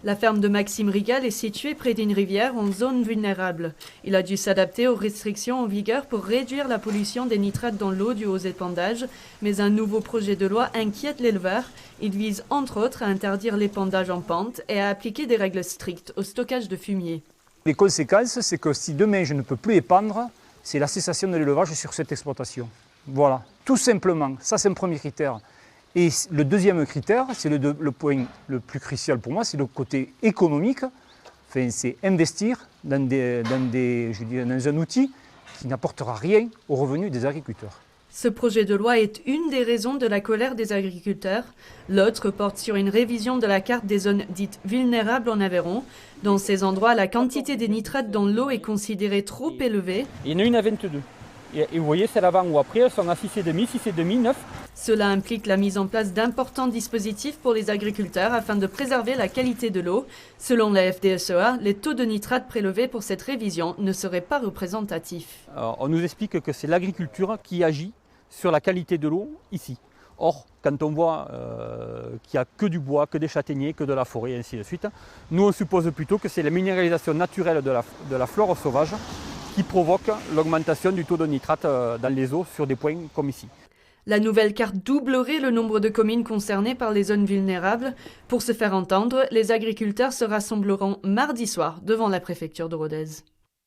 La ferme de Maxime Rigal est située près d'une rivière en zone vulnérable. Il a dû s'adapter aux restrictions en vigueur pour réduire la pollution des nitrates dans l'eau due aux épandages. Mais un nouveau projet de loi inquiète l'éleveur. Il vise entre autres à interdire l'épandage en pente et à appliquer des règles strictes au stockage de fumier. Les conséquences, c'est que si demain je ne peux plus épandre, c'est la cessation de l'élevage sur cette exploitation. Voilà, tout simplement. Ça, c'est un premier critère. Et le deuxième critère, c'est le point le plus crucial pour moi, c'est le côté économique. Enfin, c'est investir dans un outil qui n'apportera rien aux revenus des agriculteurs. Ce projet de loi est une des raisons de la colère des agriculteurs. L'autre porte sur une révision de la carte des zones dites vulnérables en Aveyron. Dans ces endroits, la quantité des nitrates dans l'eau est considérée trop élevée. Il y en a une à 22. Et vous voyez, c'est l'avant ou après, elles sont à 6,5, 6,5, 9. Cela implique la mise en place d'importants dispositifs pour les agriculteurs afin de préserver la qualité de l'eau. Selon la FDSEA, les taux de nitrate prélevés pour cette révision ne seraient pas représentatifs. Alors, on nous explique que c'est l'agriculture qui agit sur la qualité de l'eau ici. Or, quand on voit qu'il n'y a que du bois, que des châtaigniers, que de la forêt, et ainsi de suite, nous on suppose plutôt que c'est la minéralisation naturelle de la flore sauvage qui provoque l'augmentation du taux de nitrate dans les eaux sur des points comme ici. La nouvelle carte doublerait le nombre de communes concernées par les zones vulnérables. Pour se faire entendre, les agriculteurs se rassembleront mardi soir devant la préfecture de Rodez.